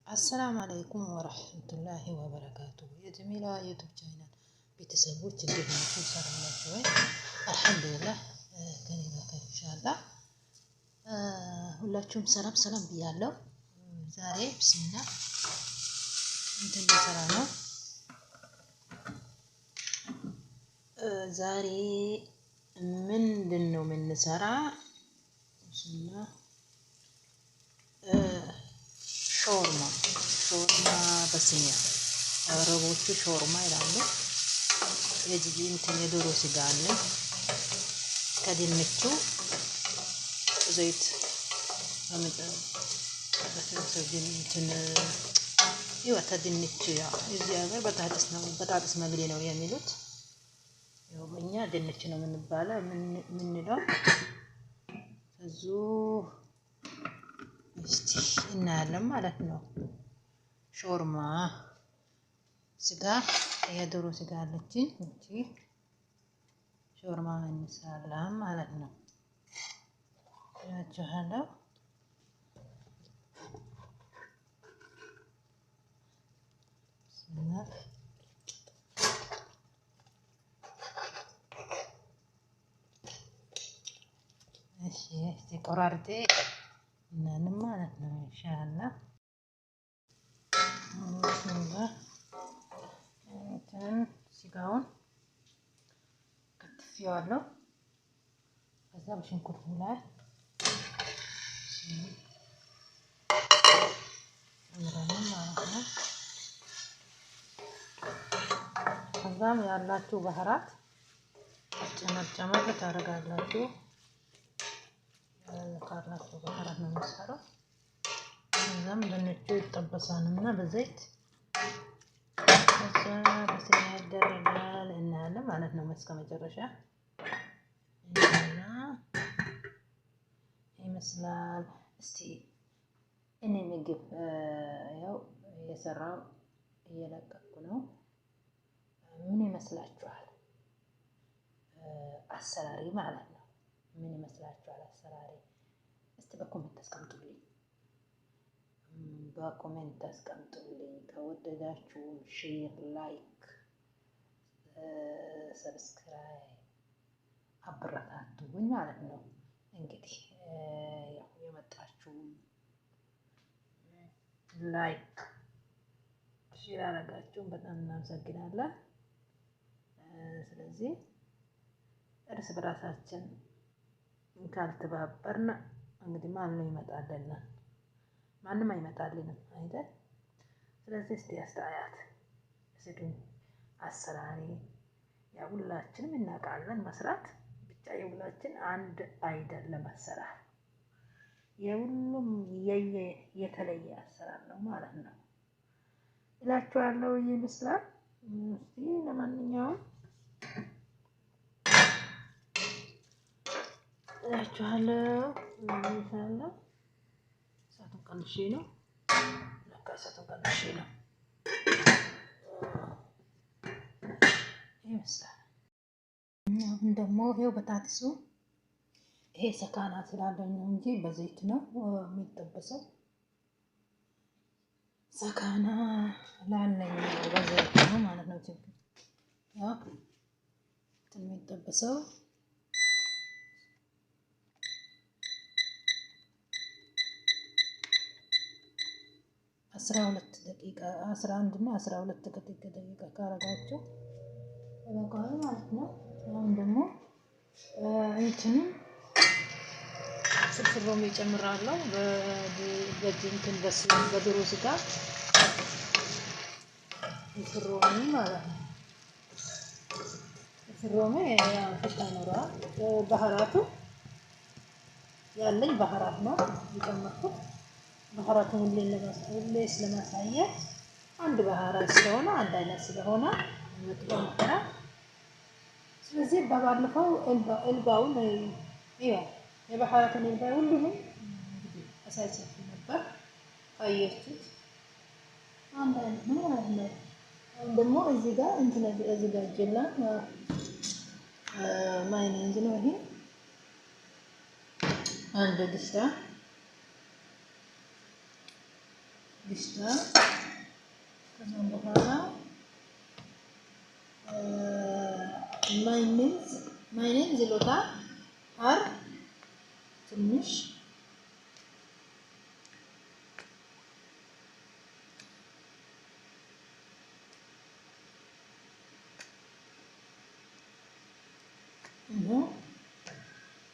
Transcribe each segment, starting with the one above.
السلام عليكم ورحمة الله وبركاته يا جميلة يوتيوب channel ቤተሰቦች እንዴት ናችሁ? ሰላም ናችሁ ወይ? አልሐምዱሊላህ ከኔ ጋር ኢንሻአላህ ሁላችሁም ሰላም ሰላም ብያለሁ። ዛሬ ብስሚላ እንትን ልሰራ ነው። ዛሬ ምንድነው የምንሰራ? ብስሚላ ሾርማ በስሚያ አረቦቹ ሾርማ ይላሉ። የጂጂ እንትን የዶሮ ስጋ አለ ከድንቹ ዘይት እንትን ይወጣ ድንች ያው እዚህ ሀገር በጣጥስ መግሌ ነው የሚሉት። ያው እኛ ድንች ነው የምንለው። እዙ እስቲ እናያለን ማለት ነው። ሾርማ ስጋ የዶሮ ስጋ አለችኝ እንጂ ሾርማ እንሰራለን ማለት ነው። ያቻለው እሺ ቆራርጤ እናንም ማለት ነው ኢንሻአላህ ስጋውን ከትፌዋለሁ። ከዛ በሽንኩርቱ ላይ ማለት ነው። ከዛም ያላችሁ ባህራት ጨመር ታደርጋላችሁ። ካላችሁ ባህራት ነው የሚሰራው። ከዛም ድንቹ ይጠበሳልና በዘይት በስጋ ይደረጋል እናያለን ማለት ነው እስከ መጨረሻ ይመስላል። እስቲ እኔ ምግብ ያው እየሰራው እየለቀኩ ነው። ምን ይመስላችኋል አሰራሪ ማለት ነው? ምን ይመስላችኋል አሰራሪ? እስቲ በኮሜንት አስቀምጡልኝ። ከወደዳችሁ ሼር፣ ላይክ፣ ሰብስክራይብ አበረታቱኝ ማለት ነው። እንግዲህ ያው የመጣችሁ ላይክ ሼር አደረጋችሁን በጣም እናመሰግናለን። ስለዚህ እርስ በራሳችን ካልተባበርን እንግዲህ ማንም ይመጣልና ማንም አይመጣልንም አይደል? ስለዚህ እስቲ አስተያየት ስጡኝ። አሰራሪ ያው ሁላችንም እናውቃለን መስራት ብቻ የሁላችን አንድ አይደለም አሰራር። የሁሉም የተለየ አሰራር ነው ማለት ነው እላችኋለሁ። ይመስላል እስቲ ለማንኛውም እላችኋለሁ ኢንሻአላህ እሳቱን ቀንሼ ነው ይመስላል። አሁን ደግሞ ይሄው በታትሱ ይሄ ሰካና ስላለኝ ነው እንጂ በዘይት ነው የሚጠበሰው። ሰካና ላለኝ በዘይት ነው ማለት ነው። ያው የሚጠበሰው 12 ደቂቃ 11 እና 12 ደቂቃ ካረጋችሁ ይበቃል ማለት ነው። አሁን ደግሞ እንትንም ፍርፍር ሮሚ እጨምራለሁ። በእንትን በዶሮ ስጋ ፍርፍር ሮሚ ማለት ነው። ፍርፍር ሮሚ ያው ፍታ ይኖረዋል። ባህራቱ ያለኝ ባህራት ነው የጨመርኩት። ባህራቱን ሁሌ ስለማሳየት አንድ ባህራት ስለሆነ አንድ አይነት ስለሆነ መጥቆምራ። ስለዚህ ባለፈው እልባውን ይኸው የባህራቱን እልባ ሁሉንም እንግዲህ አሳይቻችሁ ነበር አያችሁት። አንድ አይነት ነው ማለት ነው። አሁን ደግሞ እዚህ ጋር እንትን አዘጋጅላት ማይነዝ ነው ይሄ አንድ ድስታ ግሽታ ከዛም በኋላ ማይኔዝ ይሎታል አር ትንሽ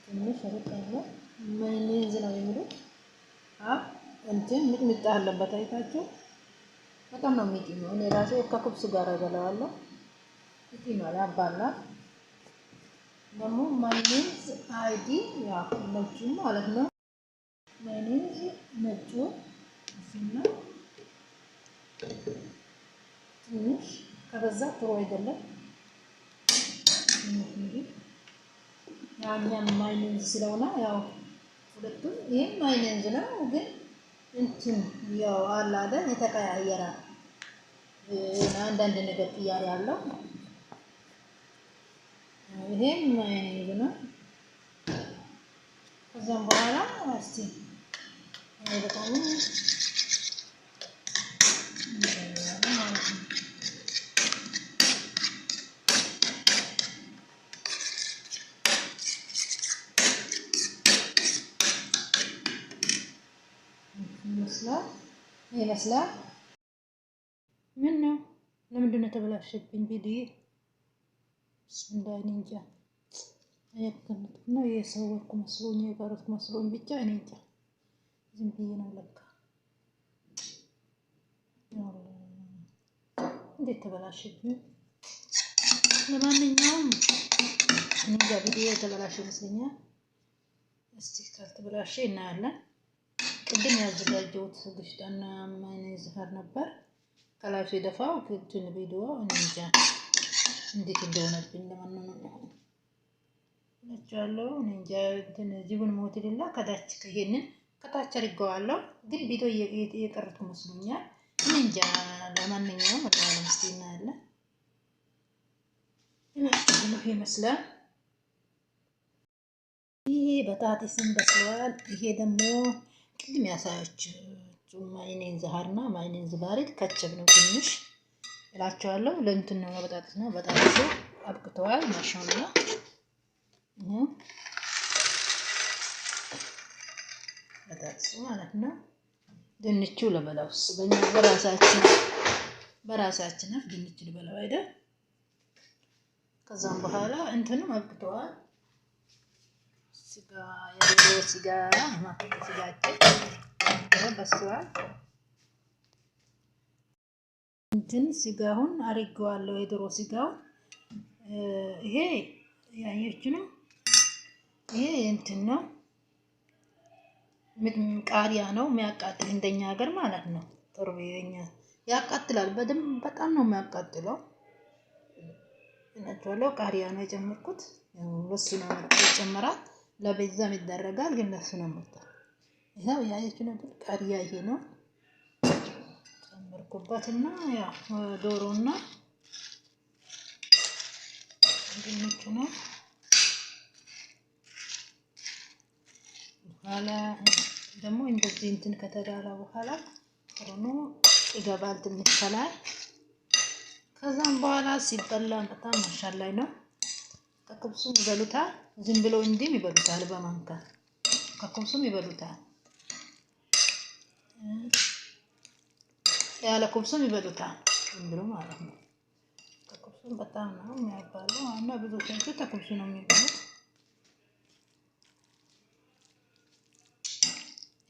ትንሽ አረቃለ ማይኔዝ ነው የሚሉት እንትን ሚጥሚጣ አለበት አይታችሁ በጣም ነው የሚጥመው። እኔ ራሴ ከክብስ ጋር እበላዋለሁ። ይጥማል ያባላል። ደግሞ ማይኔዝ አይዲ ያው ነጩ ማለት ነው። ማይኔዝ ነጩ እሱና ትንሽ ከበዛ ጥሩ አይደለም። ያኛም ማይኔዝ ስለሆነ ያው ሁለቱም ይሄም ማይኔዝ ነው ግን እንትን ያው አለ አይደል የተቀያየረ አንዳንድ ነገር ጥያቄ ያለው ይሄም ማይኔዝ ነው። ከዛም በኋላ እስቲ በጣም ይመስላል። ምን ነው ለምንድን ነው ተበላሸብኝ? ቪዲዮ ብስሚላህ እንጃ ነው የሰወርኩ መስሎኝ የቀረጥኩ መስሎኝ ብቻ እኔ እንጃ ዝም ብዬ ነው ለካ። እንዴት ተበላሸብኝ? ለማንኛውም እንጃ ቪዲዮ የተበላሸ ይመስለኛል። እስቲ ካልተበላሸ እናያለን። ቅድም ያዘጋጀሁት ግሽጣና ማይኔዝ ጋር ነበር ከላይ ሲደፋው እንትን ቪዲዮ እንጃ እንዴት እንደሆነብኝ ለማንኛውም ነጫለው እንጃ እንትን ጅቡን ሞትልላ ከታች ከሄንን ከታች አድርገዋለሁ ግን ቪዲዮ እየቀረጥኩ መስሎኛል። እንጃ ለማንኛውም ወጣው እስቲ እናያለን። ይሄ ይመስላል። ይሄ በጣጥስም በስሏል። ይሄ ደግሞ ቅድም ያሳያችሁ ማይኔዝ ዛሃርና ማይኔዝ ባሪድ ከቸብ ነው ትንሽ እላቸዋለሁ። ለእንትን ነው በጣጥስ ነው። በጣጥስ አብቅተዋል። ማሻአላ በጣጥስ ማለት ነው። ድንቹ ለበላውስ በእኛ በራሳችን ድንቹ ለበላው አይደል? ከዛም በኋላ እንትንም አብቅተዋል። ስጋ የዶሮ ስጋ ስጋችን በስሏል። እንትን ስጋውን አርጌዋለሁ የዶሮ ስጋው ይሄ ያያችሁ ነው። ይሄ እንትን ነው ቃሪያ ነው የሚያቃጥል እንደኛ ሀገር ማለት ነው። ጥሩ የኛ ያቃጥላል በጣም ነው የሚያቃጥለው። እናንተው ቃሪያ ነው የጨመርኩት ለሱ ነው የጨመራት ለበዛም ይደረጋል ግን ለሱ ነው የምወጣው። ይሄው ያያችሁ ነበር ቃሪያ ይሄ ነው ጨመርኩበትና ያው ዶሮና ድንቹ ነው በኋላ ደግሞ እንደዚህ እንትን ከተጋላ በኋላ ጥሩ ይገባል ትንሽ ከላይ። ከዛም በኋላ ሲበላ በጣም ማሻአላ ነው። ከክብሱም ይበሉታል ዝም ብለው እንዲም ይበሉታል በማንካ ከክብሱም ይበሉታል ያለ ክብሱም ይበሉታል ዝም ብሎ ማለት ነው። ከክብሱም በጣም ነው የሚያባለው እና ብዙ ሰዎች ከክብሱ ነው የሚበሉት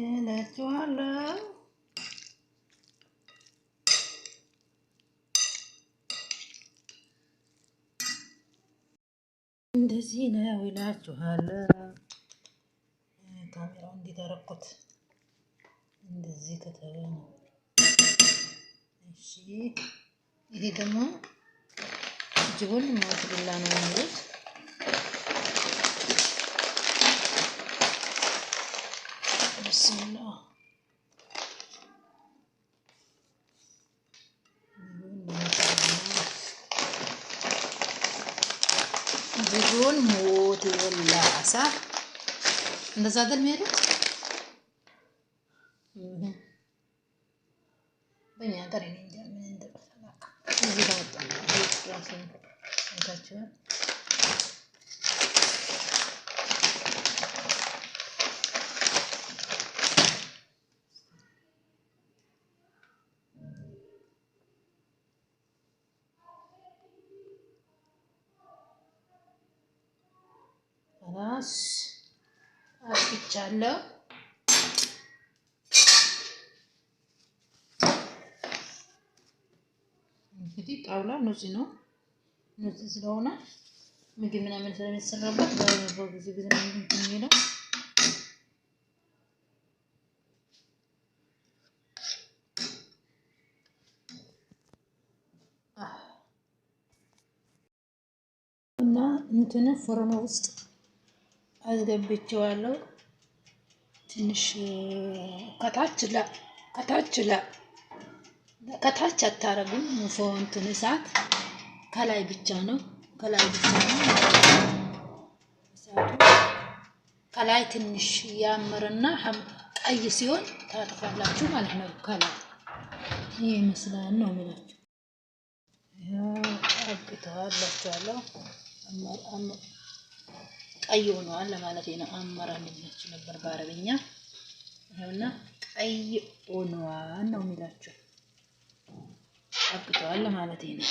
እላችኋለሁ። እንደዚህ ነው እላችኋለሁ። ካሜራው እንዲደረቁት እንደዚህ ከተለ ነው። እሺ ይሄ ደግሞ ጅቡን ሞትብላ ነው የሚሉት። ብስሚላህ ጅቡን ሞትብላ አሳ እንደዛ አይደል የሚሉት። በእኛ ሀገር እኔ እንጃ ምን እንደበሰለ እዚህ ጋር ራሱን አይታችኋል። ራስ አጥቻለሁ። እንግዲህ ጣውላ ንጹህ ነው። ንጹህ ስለሆነ ምግብ ምናምን ስለሚሰራበት በጊዜ ጊዜ ነው የሚለው። እና እንትን ፍርኖ ውስጥ አስገብቼዋለሁ። ትንሽ ከታች አታረጉም። እንትን እሳት ከላይ ብቻ ነው። እሳቱ ከላይ ትንሽ ያምርና ቀይ ሲሆን ታጠፋላችሁ ማለት ነው። ከላይ ይሄ ይመስላል ነው የሚላችሁ። አብቅተዋላችኋለሁ። ቀይ ሆነዋል ለማለት ነው። አመራን ልጅ ነበር በአረብኛ። ይሄውና ቀይ ሆነዋል ነው የሚላችሁ። አብቅተዋል ለማለት ነው።